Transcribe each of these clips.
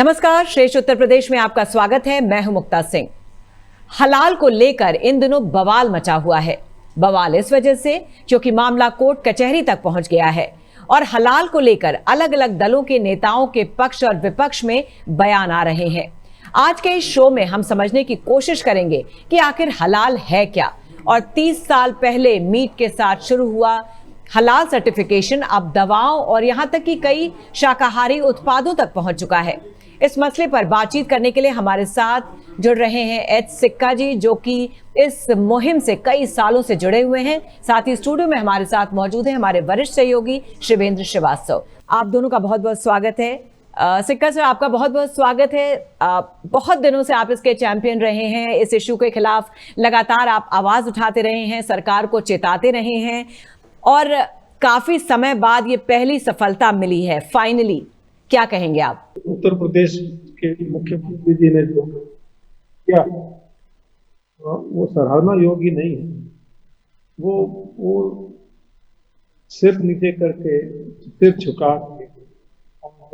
नमस्कार, श्रेष्ठ उत्तर प्रदेश में आपका स्वागत है। मैं हूं मुक्ता सिंह। हलाल को लेकर इन दिनों बवाल मचा हुआ है। बवाल इस वजह से क्योंकि मामला कोर्ट कचहरी तक पहुंच गया है और हलाल को लेकर अलग अलग दलों के नेताओं के पक्ष और विपक्ष में बयान आ रहे हैं। आज के इस शो में हम समझने की कोशिश करेंगे कि आखिर हलाल है क्या और 30 साल पहले मीट के साथ शुरू हुआ हलाल सर्टिफिकेशन अब दवाओं और यहां तक कि कई शाकाहारी उत्पादों तक पहुंच चुका है। इस मसले पर बातचीत करने के लिए हमारे साथ जुड़ रहे हैं एच सिक्का जी, जो कि इस मुहिम से कई सालों से जुड़े हुए हैं। साथ ही स्टूडियो में हमारे साथ मौजूद हैं हमारे वरिष्ठ सहयोगी शिवेंद्र श्रीवास्तव। आप दोनों का बहुत बहुत स्वागत है। सिक्का सर, आपका बहुत बहुत स्वागत है। बहुत दिनों से आप इसके चैंपियन रहे हैं, इस इश्यू के खिलाफ लगातार आप आवाज उठाते रहे हैं, सरकार को चेताते रहे हैं और काफी समय बाद ये पहली सफलता मिली है फाइनली। क्या कहेंगे आप? उत्तर प्रदेश के मुख्यमंत्री जी ने जो किया वो सराहना योग्य नहीं है। वो सिर नीचे करके, सिर झुका के और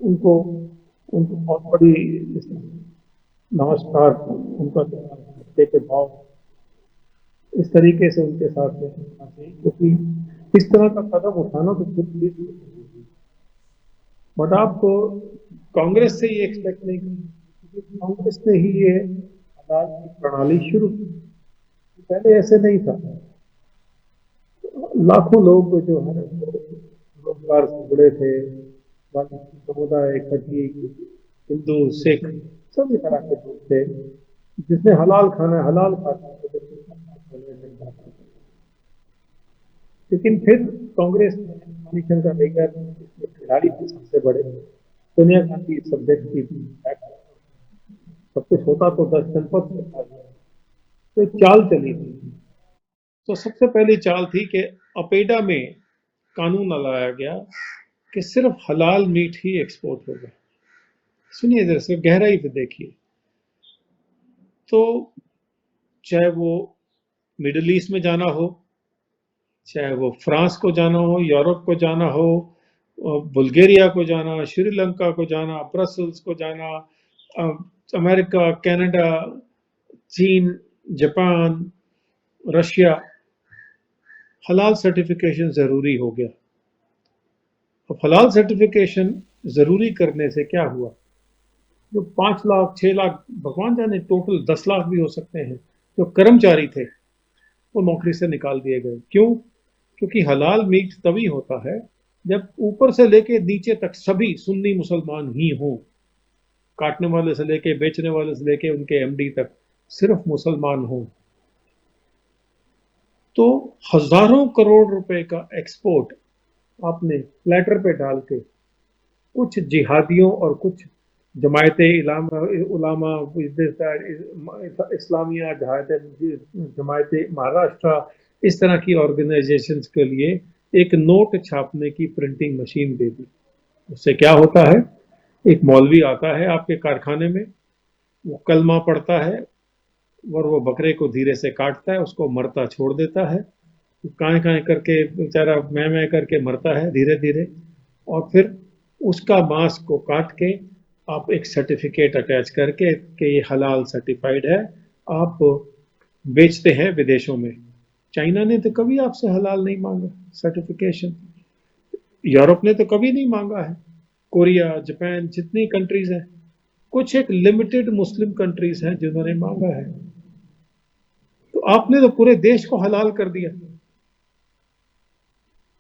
उनको बहुत बड़ी नमस्कार उनका के भाव इस तरीके से उनके साथ में होना चाहिए, क्योंकि इस तरह का कदम उठाना तो खुद बट आप कांग्रेस से ये एक्सपेक्ट नहीं करते। कांग्रेस ने ही ये हलाल की प्रणाली शुरू की, पहले ऐसे नहीं था। लाखों लोग जो है रोजगार से जुड़े थे, समुदाय, खटी, हिंदू, सिख, सभी तरह के लोग थे। जिसने हलाल खाना है हलाल खाता है। लेकिन फिर कांग्रेस कमीशन का लेकर खिलाड़ी थे सबसे बड़े, सोनिया गांधी सब्जेक्ट की, सब कुछ होता तो 10 जनपद होता, तो चाल चली थी। तो सबसे पहली चाल थी कि अपेडा में कानून लाया गया कि सिर्फ हलाल मीट ही एक्सपोर्ट होगा। सुनिए जरा से गहराई से देखिए। तो चाहे वो मिडिल ईस्ट में जाना हो, चाहे वो फ्रांस को जाना हो, यूरोप को जाना हो, बुल्गारिया को जाना, श्रीलंका को जाना, ब्रसल्स को जाना, अमेरिका, कनाडा, चीन, जापान, रशिया, हलाल सर्टिफिकेशन जरूरी हो गया। अब हलाल सर्टिफिकेशन जरूरी करने से क्या हुआ? जो 5 लाख 6 लाख, भगवान जाने टोटल 10 लाख भी हो सकते हैं, जो कर्मचारी थे वो नौकरी से निकाल दिए गए। क्यों? क्योंकि हलाल मीट तभी होता है जब ऊपर से लेके नीचे तक सभी सुन्नी मुसलमान ही हों। काटने वाले से लेके, बेचने वाले से लेके उनके एमडी तक सिर्फ मुसलमान हों। तो हजारों करोड़ रुपए का एक्सपोर्ट आपने प्लेटर पे डाल के कुछ जिहादियों और कुछ जमायते उलामा, इस्लामिया जमायते महाराष्ट्र, इस तरह की ऑर्गेनाइजेशंस के लिए एक नोट छापने की प्रिंटिंग मशीन दे दी। उससे क्या होता है? एक मौलवी आता है आपके कारखाने में, वो कलमा पढ़ता है और वो बकरे को धीरे से काटता है, उसको मरता छोड़ देता है, काएं करके बेचारा मैं करके मरता है धीरे धीरे, और फिर उसका मांस को काट के आप एक सर्टिफिकेट अटैच करके कि ये हलाल सर्टिफाइड है, आप बेचते हैं विदेशों में। चाइना ने तो कभी आपसे हलाल नहीं मांगा सर्टिफिकेशन, यूरोप ने तो कभी नहीं मांगा है, कोरिया, जापान, जितनी कंट्रीज हैं, कुछ एक लिमिटेड मुस्लिम कंट्रीज हैं जिन्होंने मांगा है। तो आपने तो पूरे देश को हलाल कर दिया।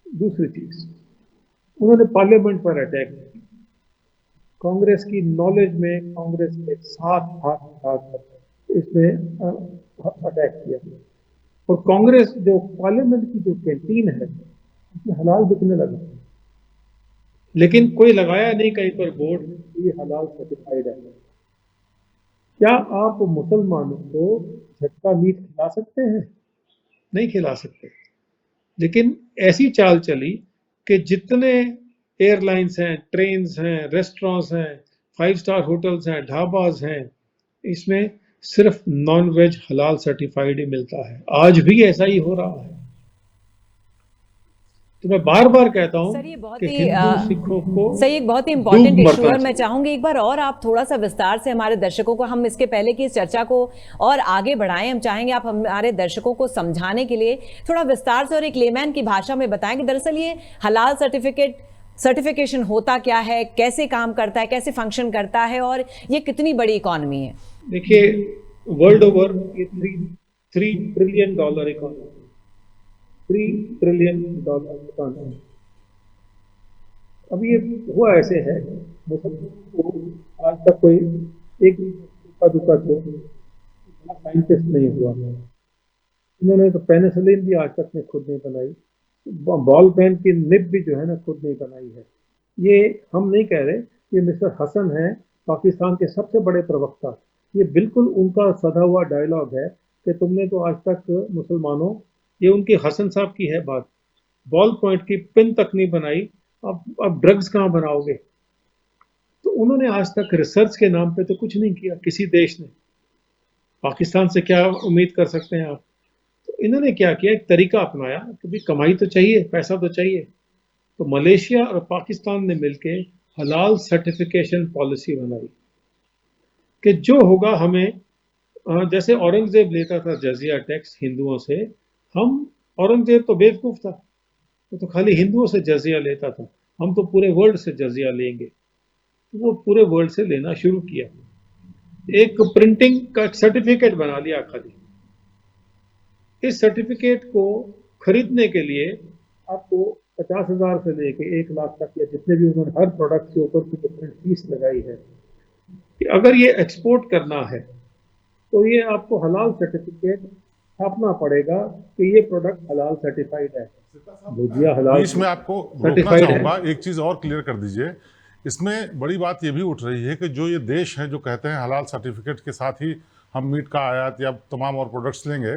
दूसरी चीज, उन्होंने पार्लियामेंट पर अटैक किया। कांग्रेस की नॉलेज में कांग्रेस के साथ हाथ इसने अटैक किया और कांग्रेस जो पार्लियामेंट की जो कैंटीन है उसमें हलाल बिकने लगा। लेकिन कोई लगाया नहीं कहीं पर बोर्ड ये हलाल सर्टिफाइड है। क्या आप मुसलमानों को झटका मीट खिला सकते हैं? नहीं खिला सकते। लेकिन ऐसी चाल चली कि जितने एयरलाइंस हैं, ट्रेन्स हैं, रेस्टोरेंट्स हैं, 5 स्टार होटल्स हैं, ढाबाज हैं, इसमें सिर्फ नॉन वेज हलाल सर्टिफाइड ही मिलता है। आज भी ऐसा ही हो रहा है। तो मैं बार बार कहता हूं सर ये बहुत कि ही हिंदू सिखों को सर एक बहुत ही इंपॉर्टेंट डूब इशू मरना है और मैं चाहिए। चाहूंगी एक बार और आप थोड़ा सा विस्तार से हमारे दर्शकों को, हम इसके पहले की इस चर्चा को और आगे बढ़ाएं, हम चाहेंगे आप हमारे दर्शकों को समझाने के लिए थोड़ा विस्तार से और एक लेमैन की भाषा में बताएं कि दरअसल ये हलाल सर्टिफिकेशन होता क्या है, कैसे काम करता है, कैसे फंक्शन करता है और ये कितनी बड़ी इकॉनमी है। देखिए, वर्ल्ड ओवर ये $3 ट्रिलियन इकोनॉमी, $3 ट्रिलियन इकोनॉमी। अब ये हुआ ऐसे है, मुसलमानों को आज तक कोई एक दुका तो साइंटिस्ट नहीं हुआ। इन्होंने तो पेनिसिलिन भी आज तक ने खुद नहीं बनाई, बॉल पेन की निब भी जो है ना खुद नहीं बनाई है। ये हम नहीं कह रहे, ये मिस्टर हसन है पाकिस्तान के सबसे बड़े प्रवक्ता, ये बिल्कुल उनका सधा हुआ डायलॉग है कि तुमने तो आज तक मुसलमानों, ये उनकी हसन साहब की है बात, बॉल पॉइंट की पिन तक नहीं बनाई, अब ड्रग्स कहाँ बनाओगे। तो उन्होंने आज तक रिसर्च के नाम पे तो कुछ नहीं किया किसी देश ने। पाकिस्तान से क्या उम्मीद कर सकते हैं आप। तो इन्होंने क्या किया, एक तरीका अपनाया कि भाई कमाई तो चाहिए, पैसा तो चाहिए। तो मलेशिया और पाकिस्तान ने मिलके हलाल सर्टिफिकेशन पॉलिसी बनाई कि जो होगा हमें, जैसे औरंगजेब लेता था जजिया टैक्स हिंदुओं से, हम, औरंगजेब तो बेवकूफ था, वो तो खाली हिंदुओं से जजिया लेता था, हम तो पूरे वर्ल्ड से जजिया लेंगे। तो वो पूरे वर्ल्ड से लेना शुरू किया, एक प्रिंटिंग का सर्टिफिकेट बना लिया खाली। इस सर्टिफिकेट को खरीदने के लिए आपको 50,000 से लेके 1 लाख तक या जितने भी उन्होंने हर प्रोडक्ट के ऊपर की डिफरेंट फीस लगाई है कि अगर ये एक्सपोर्ट करना है तो ये आपको हलाल सर्टिफिकेट छापना पड़ेगा कि ये प्रोडक्ट हलाल सर्टिफाइड है। भुजिया हलाल बीच में आपको रोकना सर्टिफाइड है। चाहूंगा, एक चीज और क्लियर कर दीजिए। इसमें बड़ी बात ये भी उठ रही है कि जो ये देश हैं जो कहते हैं हलाल सर्टिफिकेट के साथ ही हम मीट का आयात या तमाम और प्रोडक्ट्स लेंगे,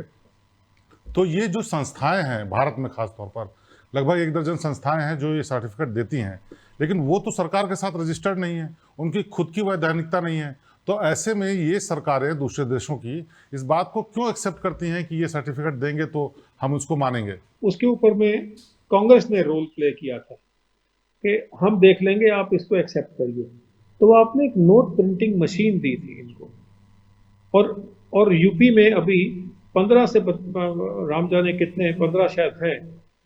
तो ये जो संस्थाएं हैं भारत में खास तौर पर लगभग 1 दर्जन संस्थाएं हैं जो ये सर्टिफिकेट देती हैं, लेकिन वो तो सरकार के साथ रजिस्टर्ड नहीं है, उनकी खुद की वैधानिकता नहीं है। तो ऐसे में ये सरकारें दूसरे देशों की इस बात को क्यों एक्सेप्ट करती हैं कि ये सर्टिफिकेट देंगे तो हम उसको मानेंगे। उसके ऊपर में कांग्रेस ने रोल प्ले किया था कि हम देख लेंगे, आप इसको एक्सेप्ट करिए। तो आपने एक नोट प्रिंटिंग मशीन दी थी इनको, और यूपी में अभी 15 से राम जाने कितने 15 शायद हैं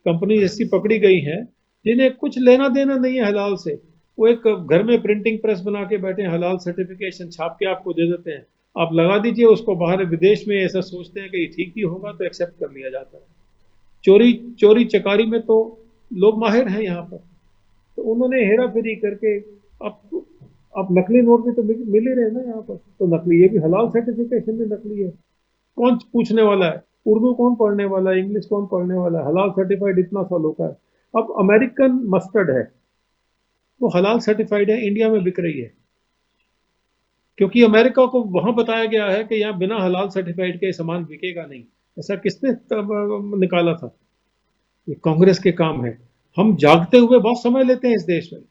कंपनी ऐसी पकड़ी गई हैं जिन्हें कुछ लेना देना नहीं है हलाल से। वो एक घर में प्रिंटिंग प्रेस बना के बैठे हैं, हलाल सर्टिफिकेशन छाप के आपको दे देते हैं, आप लगा दीजिए उसको बाहर विदेश में, ऐसा सोचते हैं कि ये ठीक ही होगा तो एक्सेप्ट कर लिया जाता है। चोरी चकारी में तो लोग माहिर हैं यहाँ पर। तो उन्होंने हेरा फेरी करके अब नकली नोट भी तो मिल ही रहे ना यहाँ पर, तो नकली, ये भी हलाल सर्टिफिकेशन में नकली है। कौन पूछने वाला है, उर्दू कौन पढ़ने वाला है, इंग्लिश कौन पढ़ने वाला है, हलाल सर्टिफाइड इतना सालों का है। अब अमेरिकन मस्टर्ड है, वो हलाल सर्टिफाइड है, इंडिया में बिक रही है, क्योंकि अमेरिका को वहां बताया गया है कि यहाँ बिना हलाल सर्टिफाइड के सामान बिकेगा नहीं। ऐसा किसने निकाला था? ये कांग्रेस के काम है। हम जागते हुए बहुत समय लेते हैं इस देश में,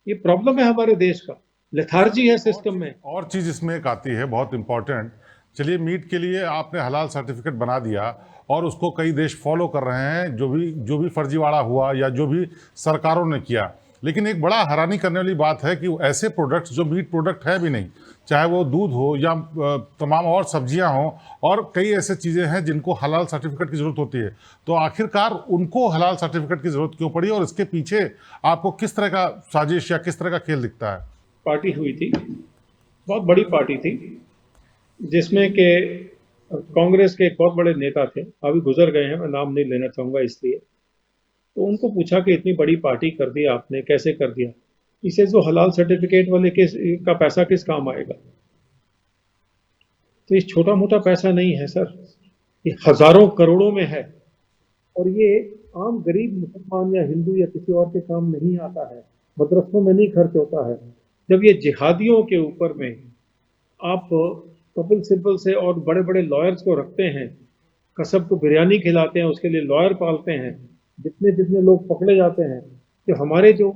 ये प्रॉब्लम है हमारे देश का, लेथार्जी है सिस्टम में। और चीज इसमें एक आती है बहुत इंपॉर्टेंट। चलिए, मीट के लिए आपने हलाल सर्टिफिकेट बना दिया और उसको कई देश फॉलो कर रहे हैं, जो भी फर्जीवाड़ा हुआ या जो भी सरकारों ने किया। लेकिन एक बड़ा हैरानी करने वाली बात है कि ऐसे प्रोडक्ट्स जो मीट प्रोडक्ट है भी नहीं, चाहे वो दूध हो या तमाम और सब्जियां हों, और कई ऐसे चीज़ें हैं जिनको हलाल सर्टिफिकेट की ज़रूरत होती है, तो आखिरकार उनको हलाल सर्टिफिकेट की ज़रूरत क्यों पड़ी और इसके पीछे आपको किस तरह का साजिश या किस तरह का खेल दिखता है? पार्टी हुई थी, बहुत बड़ी पार्टी थी, जिसमें के कांग्रेस के एक बहुत बड़े नेता थे, अभी गुजर गए हैं, मैं नाम नहीं लेना चाहूँगा इसलिए। तो उनको पूछा कि इतनी बड़ी पार्टी कर दी आपने, कैसे कर दिया? इसे जो हलाल सर्टिफिकेट वाले का पैसा किस काम आएगा? तो ये छोटा मोटा पैसा नहीं है सर, ये हजारों करोड़ों में है, और ये आम गरीब मुसलमान या हिंदू या किसी और के काम नहीं आता है, मदरसों में नहीं खर्च होता है। जब ये जिहादियों के ऊपर में आप कपिल सिब्बल से और बड़े बड़े लॉयर्स को रखते हैं, कसब को बिरयानी खिलाते हैं, उसके लिए लॉयर पालते हैं, जितने लोग पकड़े जाते हैं, जो हमारे जो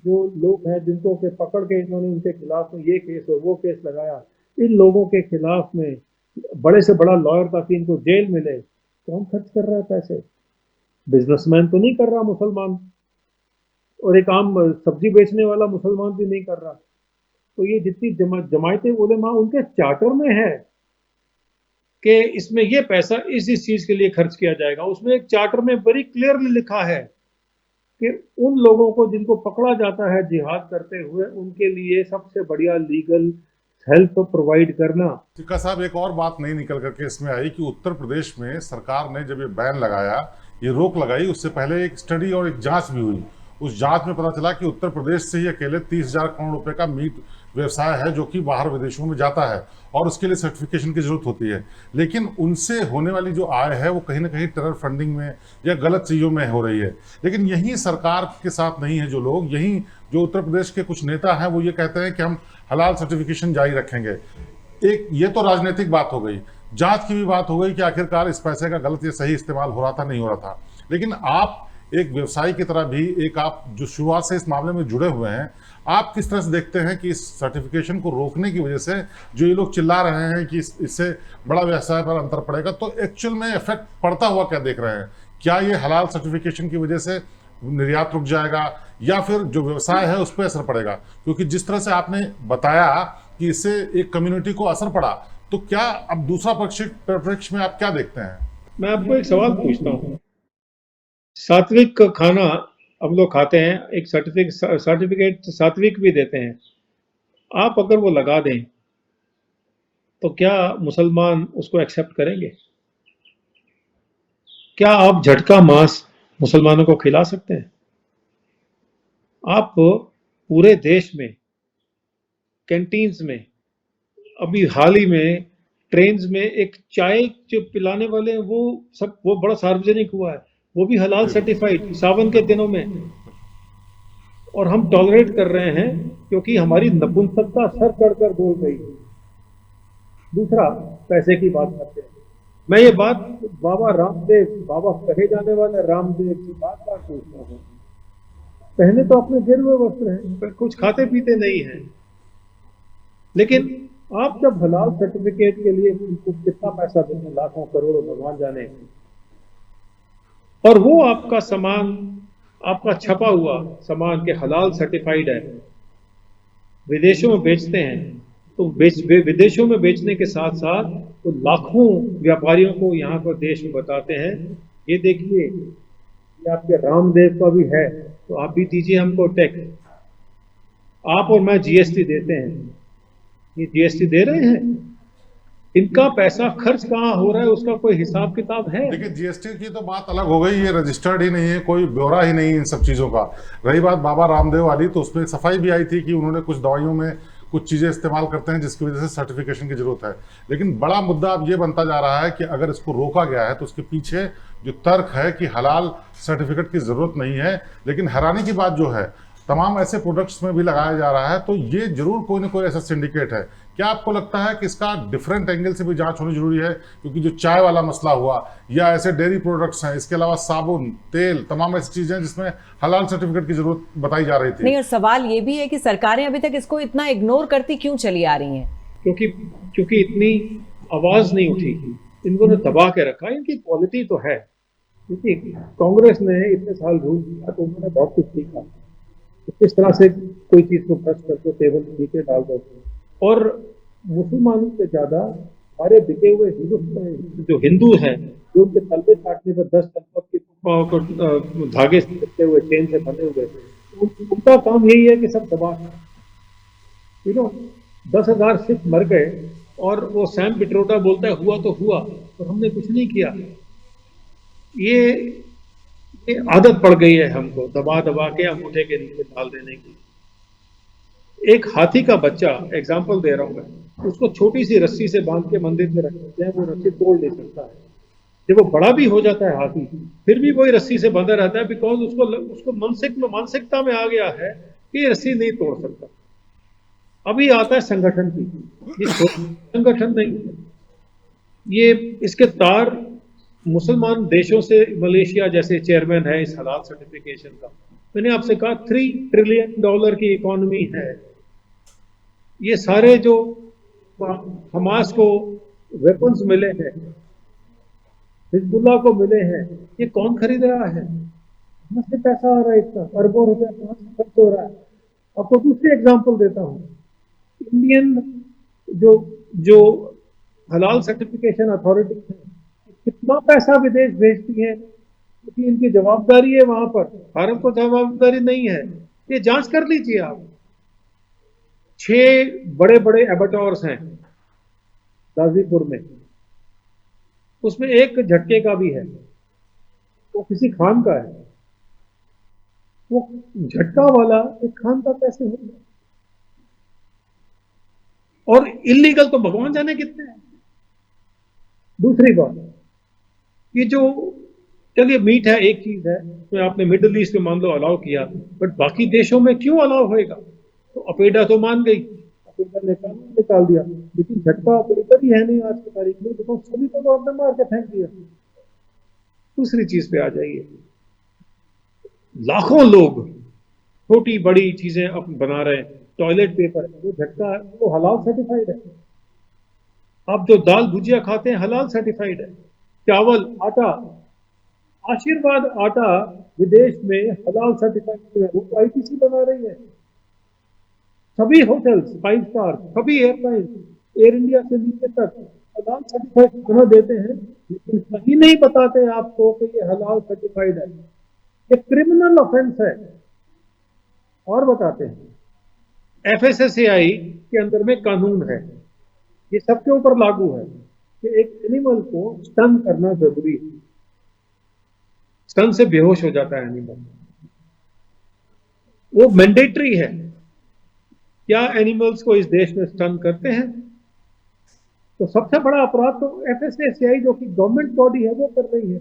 लोग हैं जिनको के पकड़ के इन्होंने उनके खिलाफ में ये केस और वो केस लगाया, इन लोगों के खिलाफ में बड़े से बड़ा लॉयर ताकि इनको जेल मिले, कौन खर्च कर रहा है पैसे? बिजनेसमैन तो नहीं कर रहा मुसलमान, और एक आम सब्जी बेचने वाला मुसलमान भी नहीं कर रहा। तो ये जितनी जमायतें उलेमा उनके चार्टर में है कि इसमें ये पैसा इस चीज के लिए खर्च किया जाएगा। उसमें एक चार्टर में बड़ी क्लियरली लिखा है कि उन लोगों को जिनको पकड़ा जाता है जिहाद करते हुए, उनके लिए सबसे बढ़िया लीगल हेल्प प्रोवाइड करना। टिक्का साहब, एक और बात नहीं निकल करके इसमें आई कि उत्तर प्रदेश में सरकार ने जब ये बैन लगाया, ये रोक लगाई, उससे पहले एक स्टडी और एक जांच भी हुई। उस जांच में पता चला कि उत्तर प्रदेश से ही अकेले 30,000 करोड़ रुपए का मीट व्यवसाय है जो कि बाहर विदेशों में जाता है और उसके लिए सर्टिफिकेशन की जरूरत होती है। लेकिन उनसे होने वाली जो आय है वो कहीं ना कहीं टेरर फंडिंग में या गलत चीज़ों में हो रही है। लेकिन यही सरकार के साथ नहीं है जो लोग, यही जो उत्तर प्रदेश के कुछ नेता हैं वो ये कहते हैं कि हम हलाल सर्टिफिकेशन जारी रखेंगे। एक ये तो राजनीतिक बात हो गई, जांच की भी बात हो गई कि आखिरकार इस पैसे का गलत या सही इस्तेमाल हो रहा था नहीं हो रहा था। लेकिन आप एक व्यवसायी की तरह भी, एक आप जो शुरुआत से इस मामले में जुड़े हुए हैं, आप किस तरह से देखते हैं कि इस सर्टिफिकेशन को रोकने की वजह से जो ये लोग चिल्ला रहे हैं कि इससे बड़ा व्यवसाय पर अंतर पड़ेगा, तो एक्चुअल में इफेक्ट पड़ता हुआ क्या देख रहे हैं? क्या ये हलाल सर्टिफिकेशन की वजह से निर्यात रुक जाएगा या फिर जो व्यवसाय है उस पर असर पड़ेगा? क्योंकि जिस तरह से आपने बताया कि इससे एक कम्युनिटी को असर पड़ा, तो क्या अब दूसरा परिप्रेक्ष्य में आप क्या देखते हैं? मैं आपको एक सवाल पूछता हूँ। सात्विक खाना हम लोग खाते हैं, एक सर्टिफिकेट सात्विक भी देते हैं। आप अगर वो लगा दें तो क्या मुसलमान उसको एक्सेप्ट करेंगे? क्या आप झटका मांस मुसलमानों को खिला सकते हैं? आप पूरे देश में कैंटीन्स में, अभी हाल ही में ट्रेन्स में एक चाय जो पिलाने वाले हैं वो बड़ा सार्वजनिक हुआ है, वो भी हलाल सर्टिफाइड सावन के दिनों में। और हम टॉलरेट कर रहे हैं क्योंकि हमारी नपुंसकता सर चढ़कर बोल रही है। दूसरा, पैसे की बात करते हैं। मैं ये बात बाबा रामदेव, बाबा कहे जाने वाले रामदेव की बात पूछता हूँ। पहले तो अपने गिरवे वस्त्र हैं, कुछ खाते पीते नहीं हैं, लेकिन आप जब हलाल सर्टिफिकेट के लिए उनको कितना पैसा देते, लाखों करोड़ों भगवान जाने, और वो आपका सामान, आपका छपा हुआ सामान के हलाल सर्टिफाइड है, विदेशों में बेचते हैं, तो विदेशों में बेचने के साथ साथ तो लाखों व्यापारियों को यहाँ पर देश में बताते हैं, ये देखिए ये आपके रामदेव का भी है, तो आप भी दीजिए हमको टैक्स। आप और मैं जीएसटी देते हैं, ये जीएसटी दे रहे हैं, इनका पैसा खर्च कहाँ हो रहा है उसका कोई हिसाब किताब है? देखिए, जीएसटी की तो बात अलग हो गई, ये रजिस्टर्ड ही नहीं है, कोई ब्यौरा ही नहीं इन सब चीज़ों का। रही बात बाबा रामदेव वाली, तो उसमें सफाई भी आई थी कि उन्होंने कुछ दवाइयों में कुछ चीज़ें इस्तेमाल करते हैं जिसकी वजह से सर्टिफिकेशन की जरूरत है। लेकिन बड़ा मुद्दा अब ये बनता जा रहा है कि अगर इसको रोका गया है तो उसके पीछे जो तर्क है कि हलाल सर्टिफिकेट की जरूरत नहीं है, लेकिन हैरानी की बात जो है तमाम ऐसे प्रोडक्ट्स में भी लगाया जा रहा है, तो ये जरूर कोई ना कोई ऐसा सिंडिकेट है। क्या आपको लगता है कि इसका डिफरेंट एंगल से भी जांच होनी जरूरी है? क्योंकि जो चाय वाला मसला हुआ या ऐसे डेयरी प्रोडक्ट्स हैं, इसके अलावा साबुन, तेल, तमाम ऐसी चीजें हैं जिसमें हलाल सर्टिफिकेट की जरूरत बताई जा रही थी। नहीं, और सवाल ये भी है कि सरकारें अभी तक इसको इतना इग्नोर करती क्यों चली आ रही हैं? क्योंकि इतनी आवाज नहीं उठी, इनको ने दबा के रखा। इनकी क्वालिटी तो है, क्योंकि कांग्रेस ने इतने साल रूल किया तो उन्होंने बहुत कुछ सीखा, किस तरह से कोई चीज को खर्च करके टेबल नीचे डाल दो। और मुसलमानों से ज्यादा हमारे बिके हुए जो हिंदू हैं, जो उनके तलबे काटने पर 10 तलबत के धागे से चिपके हुए, चेन से बंधे हुए, उनका काम यही है कि सब दबा, 10,000 सिख मर गए और वो सैम पिट्रोडा बोलता है हुआ तो हुआ, और हमने कुछ नहीं किया। ये आदत पड़ गई है हमको दबा दबा के अंगूठे के नीचे डाल देने की। एक हाथी का बच्चा, एग्जाम्पल दे रहा हूं मैं, उसको छोटी सी रस्सी से बांध के मंदिर में रख देते हैं, वो रस्सी तोड़ नहीं सकता है। जब वो बड़ा भी हो जाता है हाथी, फिर भी वही रस्सी से बंधा रहता है, बिकॉज उसको मानसिकता में आ गया है कि ये रस्सी नहीं तोड़ सकता। अभी आता है संगठन की, ये संगठन नहीं, ये इसके तार मुसलमान देशों से, मलेशिया जैसे चेयरमैन है इस हलाल सर्टिफिकेशन का। मैंने आपसे कहा $3 ट्रिलियन की इकोनॉमी है। ये सारे जो हमास को वेपन्स मिले हैं, हिजबुल्लाह को मिले हैं, ये कौन खरीद रहा है? कहाँ से पैसा आ रहा है? इतना अरबों रुपया कहाँ से खर्च हो रहा है? आपको दूसरी एग्जांपल देता हूँ। इंडियन जो जो हलाल सर्टिफिकेशन अथॉरिटी है, कितना पैसा विदेश भेजती है, क्योंकि इनकी जवाबदारी है वहां पर, भारत को जवाबदारी नहीं है। ये जांच कर लीजिए आप। 6 बड़े बड़े एबेटॉर्स हैं गाजीपुर में, उसमें एक झटके का भी है, वो किसी खान का है। वो झटका वाला एक खान का कैसे हो गया? और इलीगल तो भगवान जाने कितने हैं। दूसरी बात, ये जो, चलिए मीट है एक चीज है, तो आपने मिडिल ईस्ट में मान लो अलाउ किया, बट बाकी देशों में क्यों अलाउ होएगा? तो अपेडा तो मान गई, अपेडा ने कानून निकाल दिया, लेकिन झटका अपेडा ही है नहीं आज की तारीख में, तो सभी को आपने मार के फेंक दिया। दूसरी चीज पे आ जाइए, लाखों लोग छोटी बड़ी चीजें अब बना रहे हैं, टॉयलेट पेपर, वो झटका है, वो हलाल सर्टिफाइड है। आप जो दाल भुजिया खाते हैं हलाल सर्टिफाइड है। चावल, आटा, आशीर्वाद आटा विदेश में हलाल सर्टिफाइड है, वो आईटीसी बना रही है। सभी होटल्स 5 स्टार, सभी एयरलाइन, एयर इंडिया से नीचे तक हलाल सर्टिफाइड खाना देते हैं, लेकिन कहीं नहीं बताते आपको कि ये हलाल सर्टिफाइड है। ये क्रिमिनल ऑफेंस है। और बताते हैं एफएसएसएआई के अंदर में कानून है, ये सबके ऊपर लागू है कि एक एनिमल को स्टन करना जरूरी है। स्टन से बेहोश हो जाता है एनिमल, वो मैंडेटरी है। क्या एनिमल्स को इस देश में स्टन करते हैं? तो सबसे बड़ा अपराध तो एफएसएसएआई जो कि गवर्नमेंट बॉडी है वो कर रही है,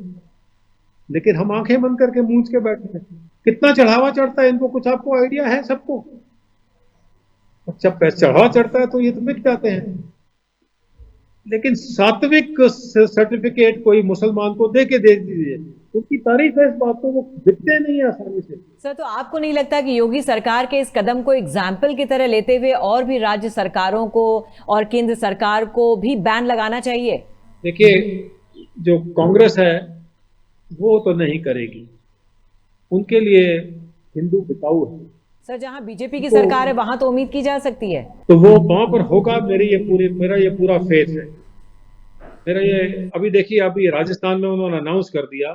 लेकिन हम आंखें बंद करके मूंछ के बैठे हैं। कितना चढ़ावा चढ़ता है इनको, कुछ आपको आइडिया है सबको? जब चढ़ावा चढ़ता है तो ये तो बिक जाते हैं, लेकिन सात्विक सर्टिफिकेट कोई मुसलमान को दे के दे दीजिए, उनकी तारीफ है इस बात को, वो बिकते नहीं है आसानी से। सर, तो आपको नहीं लगता कि योगी सरकार के इस कदम को एग्जाम्पल की तरह लेते हुए और भी राज्य सरकारों को और केंद्र सरकार को भी बैन लगाना चाहिए? देखिए, जो कांग्रेस है वो तो नहीं करेगी, उनके लिए हिंदू बिकाऊ है। सर, जहां बीजेपी की सरकार है वहां तो उम्मीद की जा सकती है। तो वो वहां पर होगा, मेरा ये पूरा फेथ है। मेरा ये, अभी देखिए, अभी राजस्थान में उन्होंने अनाउंस कर दिया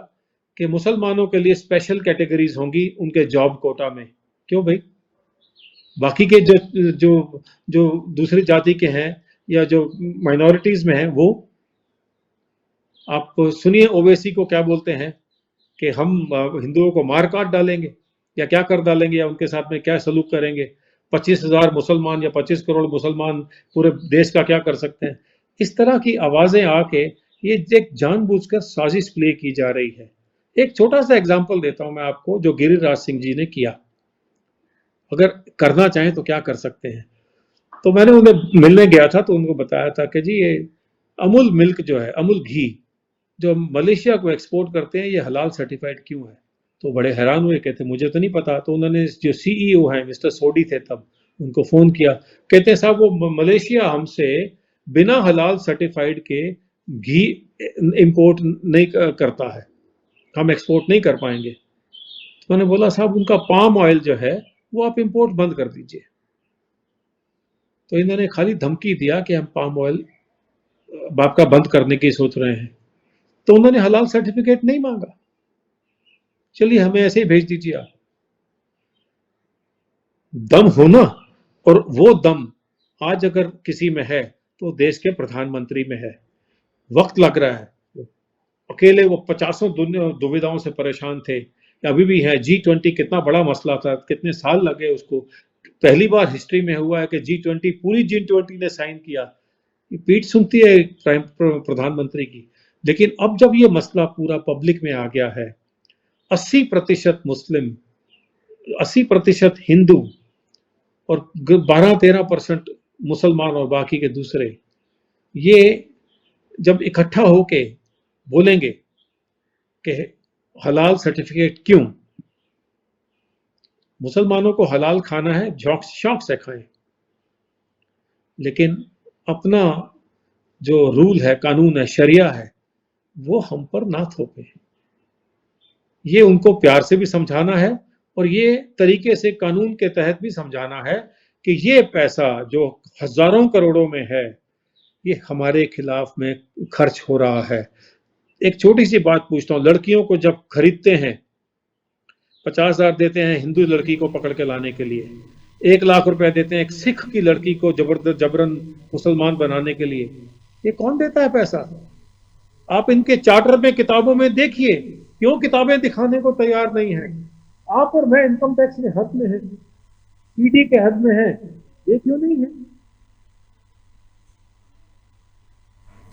कि मुसलमानों के लिए स्पेशल कैटेगरीज होंगी उनके जॉब कोटा में। क्यों भाई? बाकी के जो जो जो दूसरी जाति के हैं या जो माइनॉरिटीज में हैं, वो आप सुनिए ओवैसी को क्या बोलते हैं कि हम हिंदुओं को मार काट डालेंगे या क्या कर डालेंगे, या उनके साथ में क्या सलूक करेंगे। 25,000 मुसलमान या 25 करोड़ मुसलमान पूरे देश का क्या कर सकते हैं? इस तरह की आवाजें आके ये एक जानबूझकर साजिश प्ले की जा रही है। एक छोटा सा एग्जांपल देता हूं मैं आपको, जो गिरिराज सिंह जी ने किया। अगर करना चाहें तो क्या कर सकते हैं। तो मैंने उन्हें मिलने गया था, तो उनको बताया था कि जी ये अमूल मिल्क जो है, अमूल घी जो मलेशिया को एक्सपोर्ट करते हैं, ये हलाल सर्टिफाइड क्यों है? तो बड़े हैरान हुए, कहते मुझे तो नहीं पता। तो उन्होंने जो सीईओ हैं मिस्टर सोडी थे तब, उनको फोन किया, कहते हैं साहब वो मलेशिया हमसे बिना हलाल सर्टिफाइड के घी इंपोर्ट नहीं करता है, हम एक्सपोर्ट नहीं कर पाएंगे। तो मैंने बोला साहब उनका पाम ऑयल जो है वो आप इंपोर्ट बंद कर दीजिए। तो इन्होंने खाली धमकी दिया कि हम पाम ऑयल आपका बंद करने की सोच रहे हैं। तो उन्होंने हलाल सर्टिफिकेट नहीं मांगा, चलिए हमें ऐसे ही भेज दीजिए आप। दम होना, और वो दम आज अगर किसी में है तो देश के प्रधानमंत्री में है। वक्त लग रहा है, अकेले वो 50 दुविधाओं से परेशान थे, अभी भी है। G20 कितना बड़ा मसला था, कितने साल लगे उसको। पहली बार हिस्ट्री में हुआ है कि G20 पूरी G20 ने साइन किया। पीठ सुनती है प्रधानमंत्री की। लेकिन अब जब ये मसला पूरा पब्लिक में आ गया है, 80% मुस्लिम, 80% हिंदू और 12-13% मुसलमान और बाकी के दूसरे, ये जब इकट्ठा होके बोलेंगे कि हलाल सर्टिफिकेट क्यों, मुसलमानों को हलाल खाना है, शौक से खाएं, लेकिन अपना जो रूल है, कानून है, शरिया है, वो हम पर ना थोपे। ये उनको प्यार से भी समझाना है और ये तरीके से कानून के तहत भी समझाना है कि ये पैसा जो हजारों करोड़ों में है, ये हमारे खिलाफ में खर्च हो रहा है। एक छोटी सी बात पूछता हूँ, लड़कियों को जब खरीदते हैं 50,000 देते हैं हिंदू लड़की को पकड़ के लाने के लिए, 1 लाख रुपए देते हैं एक सिख की लड़की को जबरन मुसलमान बनाने के लिए, ये कौन देता है पैसा? आप इनके चार्टर में किताबों में देखिए, क्यों किताबें दिखाने को तैयार नहीं है? आप और मैं इनकम टैक्स के हद में है, ईडी के हद में है, ये क्यों नहीं है?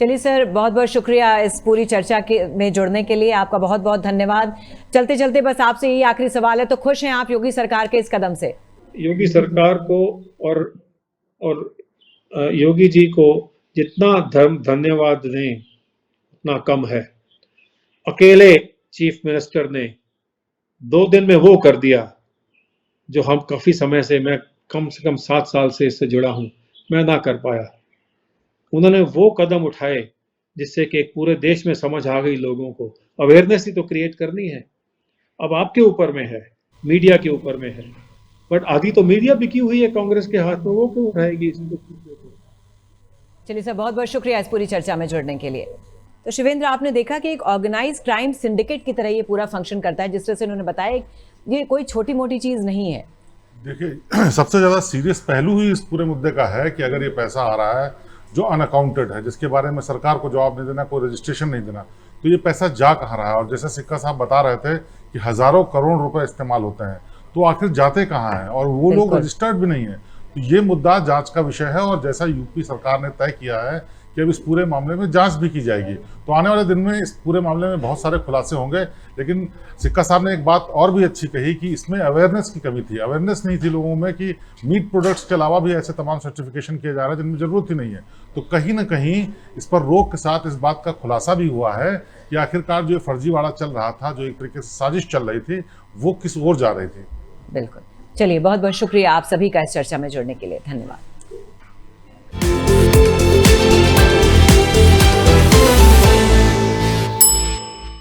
चलिए सर, बहुत बहुत शुक्रिया इस पूरी चर्चा में जुड़ने के लिए, आपका बहुत बहुत धन्यवाद। चलते चलते बस आपसे यही आखिरी सवाल है, तो खुश हैं आप योगी सरकार के इस कदम से? योगी सरकार को और योगी जी को जितना धन्यवाद दें उतना कम है। अकेले चीफ मिनिस्टर ने 2 दिन में वो कर दिया जो हम काफी समय से, मैं कम से कम 7 साल से इससे जुड़ा हूं, मैं ना कर पाया। उन्होंने वो कदम उठाए जिससे कि पूरे देश में समझ आ गई, लोगों को अवेयरनेस ही तो क्रिएट करनी है। अब आपके ऊपर में है, मीडिया के ऊपर में है, बट आधी तो मीडिया बिकी हुई है कांग्रेस के हाथ में, वो क्यों उठाएगी इसको? चलिए सर, बहुत बहुत शुक्रिया इस पूरी चर्चा में जुड़ने के लिए। तो शिवेंद्र, आपने देखा कि एक ऑर्गेनाइज क्राइम सिंडिकेट की तरह ये पूरा फंक्शन करता है, जिस तरह से उन्होंने बताया ये कोई छोटी मोटी चीज नहीं है। देखिए, सबसे ज़्यादा सीरियस पहलू ही इस पूरे मुद्दे का है कि अगर ये पैसा आ रहा है जो अनअकाउंटेड है, जिसके बारे में सरकार को जवाब नहीं देना, कोई रजिस्ट्रेशन नहीं देना, तो ये पैसा जा कहाँ रहा है? और जैसे सिक्का साहब बता रहे थे कि हजारों करोड़ रुपए इस्तेमाल होते हैं, तो आखिर जाते कहाँ हैं? और वो लोग रजिस्टर्ड भी नहीं है। तो ये मुद्दा जांच का विषय है, और जैसा यूपी सरकार ने तय किया है कि अब इस पूरे मामले में जांच भी की जाएगी, तो आने वाले दिन में इस पूरे मामले में बहुत सारे खुलासे होंगे। लेकिन सिक्का साहब ने एक बात और भी अच्छी कही कि इसमें अवेयरनेस की कमी थी, अवेयरनेस नहीं थी लोगों में कि मीट प्रोडक्ट्स के अलावा भी ऐसे तमाम सर्टिफिकेशन किए जा रहे हैं जिनमें जरूरत ही नहीं है। तो कहीं ना कहीं इस पर रोक के साथ इस बात का खुलासा भी हुआ है कि आखिरकार जो फर्जीवाड़ा चल रहा था, जो एक तरीके से साजिश चल रही थी, वो किस ओर जा रही थी। बिल्कुल। चलिए, बहुत बहुत शुक्रिया आप सभी का इस चर्चा में जुड़ने के लिए। धन्यवाद।